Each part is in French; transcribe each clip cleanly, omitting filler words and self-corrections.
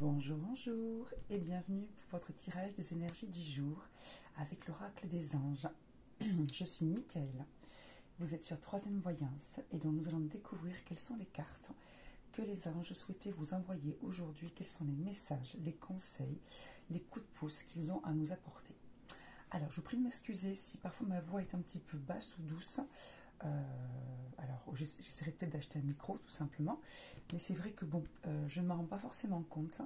Bonjour, bonjour et bienvenue pour votre tirage des énergies du jour avec l'oracle des anges. Je suis Michaela, vous êtes sur Troisième Voyance et donc nous allons découvrir quelles sont les cartes que les anges souhaitaient vous envoyer aujourd'hui, quels sont les messages, les conseils, les coups de pouce qu'ils ont à nous apporter. Alors je vous prie de m'excuser si parfois ma voix est un petit peu basse ou douce. Alors j'essaierai peut-être d'acheter un micro tout simplement, mais c'est vrai que bon, je ne m'en rends pas forcément compte,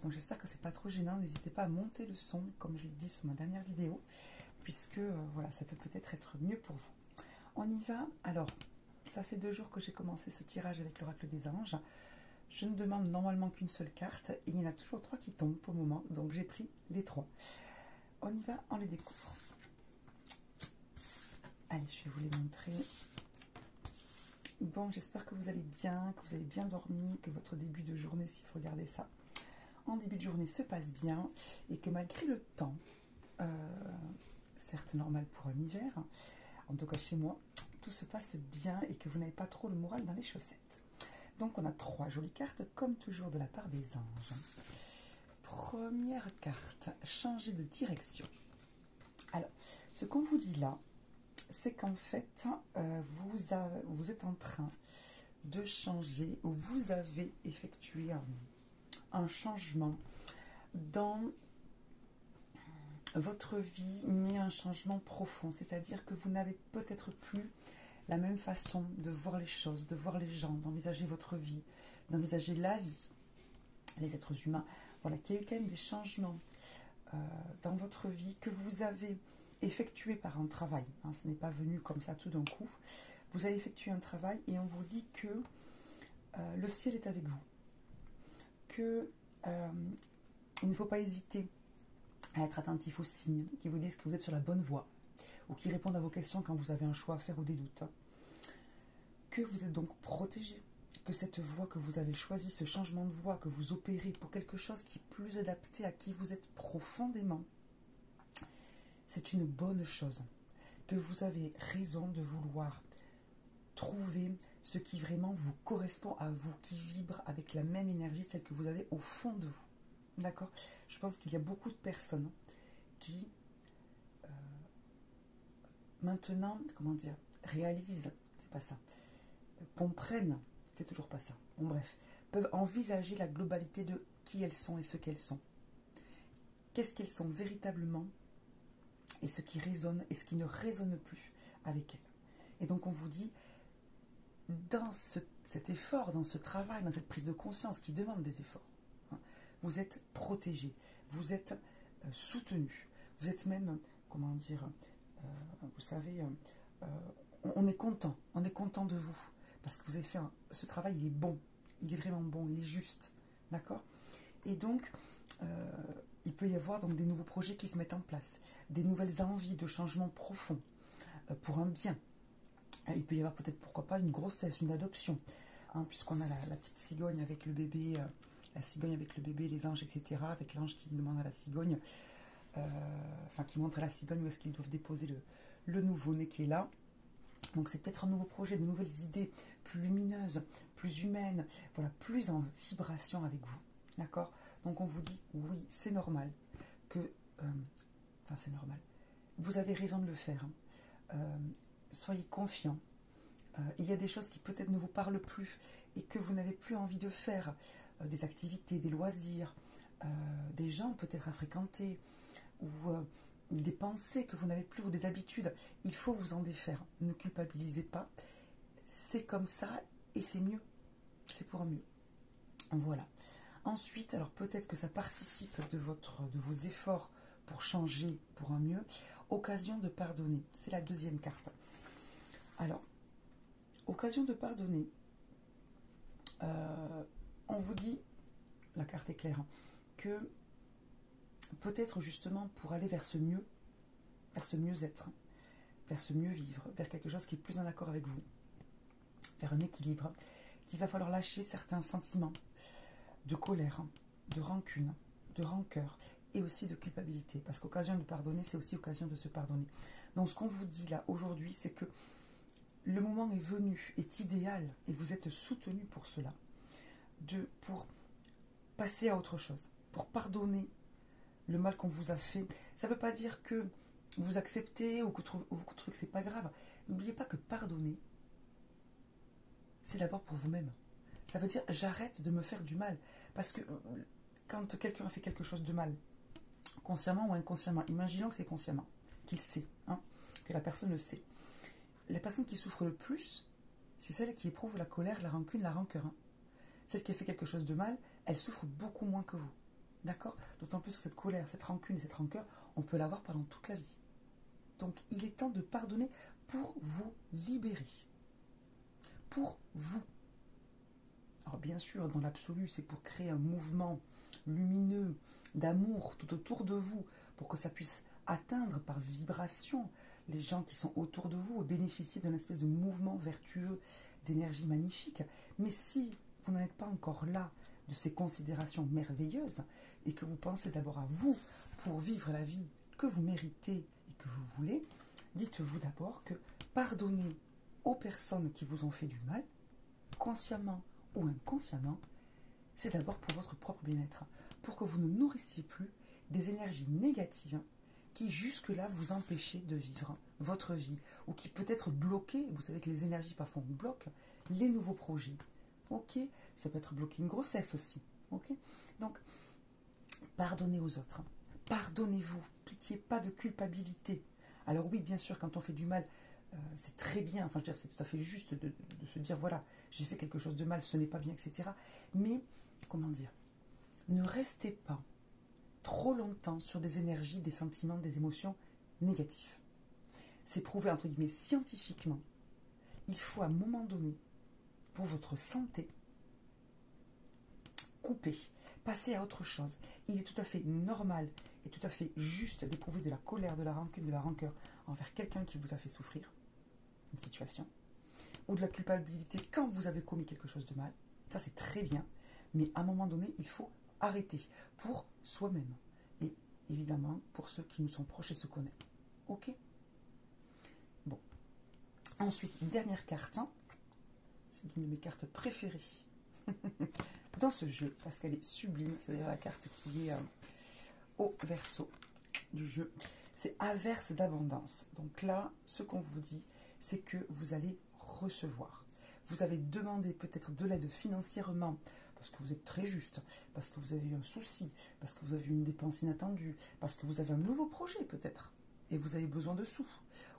donc j'espère que c'est pas trop gênant. N'hésitez pas à monter le son comme je l'ai dit sur ma dernière vidéo, puisque voilà, ça peut peut-être être mieux pour vous. On y va. Alors ça fait 2 jours que j'ai commencé ce tirage avec l'oracle des anges. Je ne demande normalement qu'une seule carte et il y en a toujours 3 qui tombent pour le moment, donc j'ai pris les 3. On y va, on les découvre. Allez, je vais vous les montrer. Bon, j'espère que vous allez bien, que vous avez bien dormi, que votre début de journée, si vous regardez ça, en début de journée se passe bien et que malgré le temps, certes normal pour un hiver, en tout cas chez moi, tout se passe bien et que vous n'avez pas trop le moral dans les chaussettes. Donc on a 3 jolies cartes, comme toujours de la part des anges. Première carte, changer de direction. Alors, ce qu'on vous dit là, c'est qu'en fait, vous êtes en train de changer, ou vous avez effectué un changement dans votre vie, mais un changement profond. C'est-à-dire que vous n'avez peut-être plus la même façon de voir les choses, de voir les gens, d'envisager votre vie, d'envisager la vie, les êtres humains. Voilà, qu'il y a eu quand même des changements dans votre vie que vous avez effectué par un travail, hein, ce n'est pas venu comme ça tout d'un coup. Vous avez effectué un travail et on vous dit que le ciel est avec vous, que il ne faut pas hésiter à être attentif aux signes qui vous disent que vous êtes sur la bonne voie ou qui répondent à vos questions quand vous avez un choix à faire ou des doutes, que vous êtes donc protégé, que cette voie que vous avez choisie, ce changement de voie que vous opérez pour quelque chose qui est plus adapté à qui vous êtes profondément, c'est une bonne chose, que vous avez raison de vouloir trouver ce qui vraiment vous correspond à vous, qui vibre avec la même énergie, celle que vous avez au fond de vous. D'accord ? Je pense qu'il y a beaucoup de personnes qui, maintenant, comment dire, réalisent, c'est pas ça, comprennent, c'est toujours pas ça, bon bref, peuvent envisager la globalité de qui elles sont et ce qu'elles sont. Qu'est-ce qu'elles sont véritablement et ce qui résonne et ce qui ne résonne plus avec elles. Et donc on vous dit, dans cet effort, dans ce travail, dans cette prise de conscience qui demande des efforts, hein, vous êtes protégé, vous êtes soutenu, vous êtes même, comment dire, vous savez, on est content de vous, parce que vous avez fait ce travail, il est bon, il est vraiment bon, il est juste, d'accord ? Et donc, il peut y avoir donc des nouveaux projets qui se mettent en place, des nouvelles envies de changement profond pour un bien. Il peut y avoir peut-être, pourquoi pas, une grossesse, une adoption, hein, puisqu'on a la petite cigogne avec le bébé, la cigogne avec le bébé, les anges, etc., avec l'ange qui demande à la cigogne, enfin qui montre à la cigogne où est-ce qu'ils doivent déposer le nouveau-né qui est là. Donc c'est peut-être un nouveau projet, de nouvelles idées, plus lumineuses, plus humaines, voilà, plus en vibration avec vous, d'accord ? Donc on vous dit, oui, c'est normal, que, enfin c'est normal, vous avez raison de le faire, hein. Soyez confiants, il y a des choses qui peut-être ne vous parlent plus et que vous n'avez plus envie de faire, des activités, des loisirs, des gens peut-être à fréquenter, ou des pensées que vous n'avez plus, ou des habitudes, il faut vous en défaire, ne culpabilisez pas, c'est comme ça et c'est mieux, c'est pour mieux, voilà. Ensuite, alors peut-être que ça participe de vos efforts pour changer pour un mieux. Occasion de pardonner, c'est la deuxième carte. Alors, occasion de pardonner, on vous dit, la carte est claire, hein, que peut-être justement pour aller vers ce mieux-être, vers ce mieux vivre, vers quelque chose qui est plus en accord avec vous, vers un équilibre, qu'il va falloir lâcher certains sentiments de colère, de rancune, de rancœur et aussi de culpabilité. Parce qu'occasion de pardonner, c'est aussi occasion de se pardonner. Donc ce qu'on vous dit là aujourd'hui, c'est que le moment est venu, est idéal, et vous êtes soutenu pour cela, pour passer à autre chose, pour pardonner le mal qu'on vous a fait. Ça ne veut pas dire que vous acceptez ou que vous trouvez que c'est pas grave. N'oubliez pas que pardonner, c'est d'abord pour vous-même. Ça veut dire j'arrête de me faire du mal. Parce que quand quelqu'un a fait quelque chose de mal, consciemment ou inconsciemment, imaginons que c'est consciemment, qu'il sait, hein, que la personne le sait. La personne qui souffre le plus, c'est celle qui éprouve la colère, la rancune, la rancœur. Hein. Celle qui a fait quelque chose de mal, elle souffre beaucoup moins que vous. D'accord? D'autant plus que cette colère, cette rancune et cette rancœur, on peut l'avoir pendant toute la vie. Donc il est temps de pardonner pour vous libérer. Pour vous. Alors bien sûr, dans l'absolu, c'est pour créer un mouvement lumineux d'amour tout autour de vous, pour que ça puisse atteindre par vibration les gens qui sont autour de vous et bénéficier d'un espèce de mouvement vertueux, d'énergie magnifique. Mais si vous n'en êtes pas encore là, de ces considérations merveilleuses, et que vous pensez d'abord à vous pour vivre la vie que vous méritez et que vous voulez, dites-vous d'abord que pardonner aux personnes qui vous ont fait du mal, consciemment ou inconsciemment, c'est d'abord pour votre propre bien-être, pour que vous ne nourrissiez plus des énergies négatives qui jusque-là vous empêchaient de vivre votre vie, ou qui peut-être bloquaient, vous savez que les énergies parfois bloquent, les nouveaux projets. Ok, ça peut être bloqué une grossesse aussi. Ok, donc pardonnez aux autres, pardonnez-vous, pitié, pas de culpabilité. Alors oui, bien sûr, quand on fait du mal, c'est très bien, enfin je veux dire, c'est tout à fait juste de se dire, voilà, j'ai fait quelque chose de mal, ce n'est pas bien, etc. Mais, comment dire, ne restez pas trop longtemps sur des énergies, des sentiments, des émotions négatifs. C'est prouvé, entre guillemets, scientifiquement. Il faut à un moment donné, pour votre santé, couper, passer à autre chose. Il est tout à fait normal et tout à fait juste d'éprouver de la colère, de la rancune, de la rancœur envers quelqu'un qui vous a fait souffrir, une situation, ou de la culpabilité quand vous avez commis quelque chose de mal. Ça, c'est très bien. Mais à un moment donné, il faut arrêter pour soi-même. Et évidemment, pour ceux qui nous sont proches et se connaissent. Ok? Bon. Ensuite, une dernière carte. Hein. C'est une de mes cartes préférées dans ce jeu, parce qu'elle est sublime. C'est d'ailleurs la carte qui est au verso du jeu. C'est averse d'abondance. Donc là, ce qu'on vous dit, c'est que vous allez recevoir. Vous avez demandé peut-être de l'aide financièrement, parce que vous êtes très juste, parce que vous avez eu un souci, parce que vous avez eu une dépense inattendue, parce que vous avez un nouveau projet peut-être, et vous avez besoin de sous,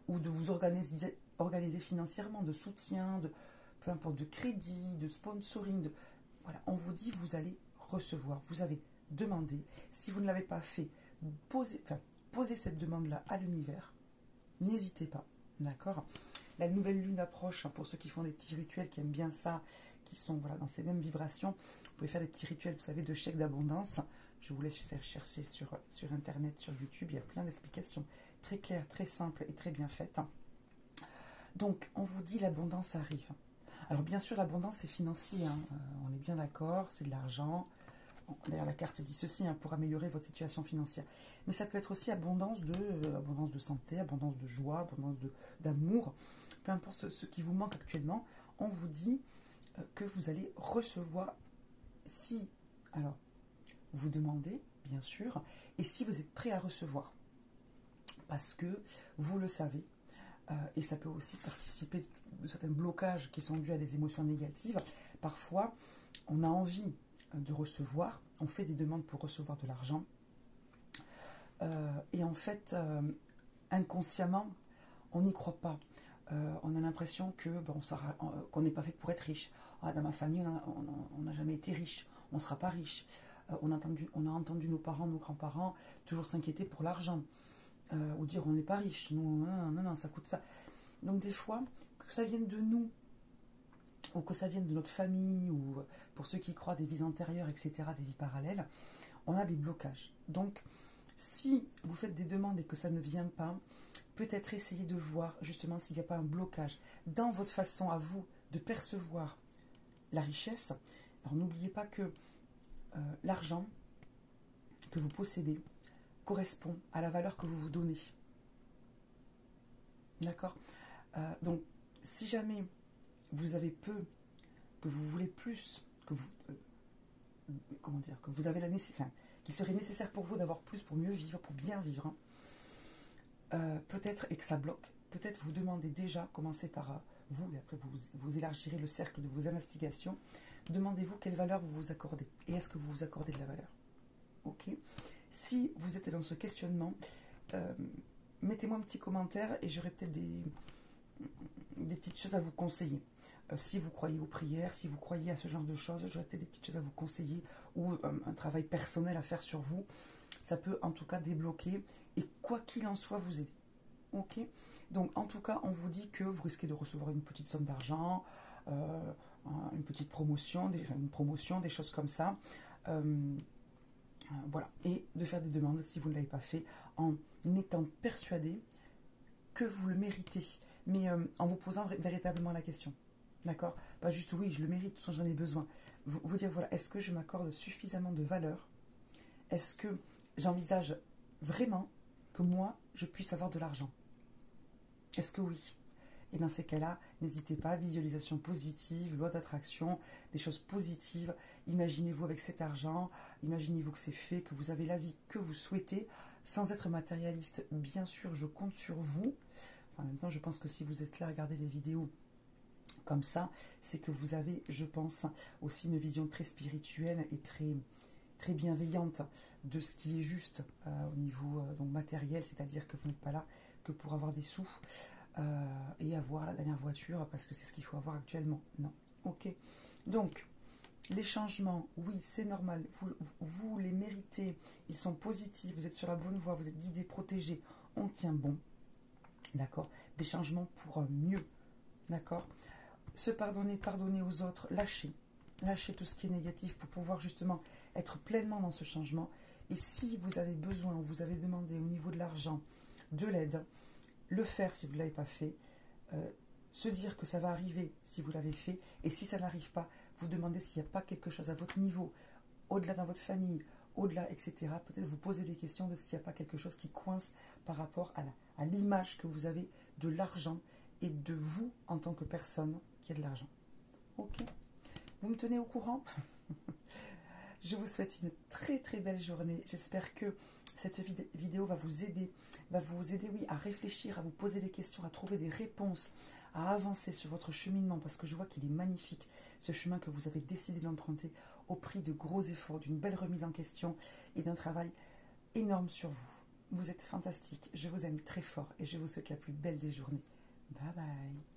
ou de vous organiser financièrement, de soutien, de peu importe, de crédit, de sponsoring, voilà, on vous dit vous allez recevoir, vous avez demandé. Si vous ne l'avez pas fait, posez cette demande-là à l'univers, n'hésitez pas, d'accord? La nouvelle lune approche, pour ceux qui font des petits rituels, qui aiment bien ça, qui sont voilà, dans ces mêmes vibrations, vous pouvez faire des petits rituels, vous savez, de chèques d'abondance. Je vous laisse chercher sur Internet, sur YouTube, il y a plein d'explications très claires, très simples et très bien faites. Donc, on vous dit l'abondance arrive. Alors, bien sûr, l'abondance, c'est financier, hein. On est bien d'accord, c'est de l'argent. D'ailleurs, la carte dit ceci, hein, pour améliorer votre situation financière. Mais ça peut être aussi abondance de santé, abondance de joie, abondance d'amour. Peu importe ce qui vous manque actuellement, on vous dit que vous allez recevoir si, alors, vous demandez, bien sûr, et si vous êtes prêt à recevoir. Parce que vous le savez, et ça peut aussi participer de certains blocages qui sont dus à des émotions négatives. Parfois, on a envie de recevoir, on fait des demandes pour recevoir de l'argent, et en fait, inconsciemment, on n'y croit pas. On a l'impression que qu'on n'est pas fait pour être riche. Ah, dans ma famille, on n'a jamais été riche, on ne sera pas riche. On a entendu nos parents, nos grands-parents toujours s'inquiéter pour l'argent, ou dire on n'est pas riche, non, ça coûte ça. Donc des fois, que ça vienne de nous, ou que ça vienne de notre famille, ou pour ceux qui croient des vies antérieures, etc., des vies parallèles, on a des blocages. Donc, si vous faites des demandes et que ça ne vient pas, peut-être essayer de voir justement s'il n'y a pas un blocage dans votre façon à vous de percevoir la richesse. Alors n'oubliez pas que l'argent que vous possédez correspond à la valeur que vous vous donnez. D'accord? Donc, si jamais vous avez peu, que vous voulez plus, que vous comment dire, que vous avez la nécessité, enfin, qu'il serait nécessaire pour vous d'avoir plus pour mieux vivre, pour bien vivre, hein. Peut-être, et que ça bloque, peut-être vous demandez déjà, commencez par vous, et après vous élargirez le cercle de vos investigations, demandez-vous quelle valeur vous vous accordez, et est-ce que vous vous accordez de la valeur. Ok. Si vous êtes dans ce questionnement, mettez-moi un petit commentaire et j'aurai peut-être des petites choses à vous conseiller. Si vous croyez aux prières, si vous croyez à ce genre de choses, j'aurai peut-être des petites choses à vous conseiller ou un travail personnel à faire sur vous. Ça peut en tout cas débloquer et quoi qu'il en soit vous aider. Ok. Donc en tout cas, on vous dit que vous risquez de recevoir une petite somme d'argent, une petite promotion, une promotion, des choses comme ça. Voilà. Et de faire des demandes si vous ne l'avez pas fait en étant persuadé que vous le méritez, mais en vous posant véritablement la question. D'accord? Pas juste oui, je le mérite, j'en ai besoin. Vous dire voilà, est-ce que je m'accorde suffisamment de valeur? Est-ce que j'envisage vraiment que moi, je puisse avoir de l'argent? Est-ce que oui? Et dans ces cas-là, n'hésitez pas, visualisation positive, loi d'attraction, des choses positives. Imaginez-vous avec cet argent, imaginez-vous que c'est fait, que vous avez la vie que vous souhaitez, sans être matérialiste. Bien sûr, je compte sur vous. Enfin, en même temps, je pense que si vous êtes là à regarder les vidéos comme ça, c'est que vous avez, je pense, aussi une vision très spirituelle et très bienveillante de ce qui est juste au niveau donc matériel, c'est-à-dire que vous n'êtes pas là que pour avoir des sous et avoir la dernière voiture parce que c'est ce qu'il faut avoir actuellement. Non. Ok. Donc, les changements, oui, c'est normal. Vous les méritez. Ils sont positifs. Vous êtes sur la bonne voie. Vous êtes guidé, protégé. On tient bon. D'accord. Des changements pour mieux. D'accord. Se pardonner, pardonner aux autres. Lâcher. Lâcher tout ce qui est négatif pour pouvoir justement être pleinement dans ce changement. Et si vous avez besoin, vous avez demandé au niveau de l'argent, de l'aide, le faire si vous ne l'avez pas fait, se dire que ça va arriver si vous l'avez fait, et si ça n'arrive pas, vous demandez s'il n'y a pas quelque chose à votre niveau, au-delà dans votre famille, au-delà, etc. Peut-être vous posez des questions de s'il n'y a pas quelque chose qui coince par rapport à l'image que vous avez de l'argent et de vous en tant que personne qui a de l'argent. Ok. Vous me tenez au courant? Je vous souhaite une très très belle journée. J'espère que cette vidéo va vous aider, oui, à réfléchir, à vous poser des questions, à trouver des réponses, à avancer sur votre cheminement, parce que je vois qu'il est magnifique, ce chemin que vous avez décidé d'emprunter au prix de gros efforts, d'une belle remise en question et d'un travail énorme sur vous. Vous êtes fantastique, je vous aime très fort et je vous souhaite la plus belle des journées. Bye bye.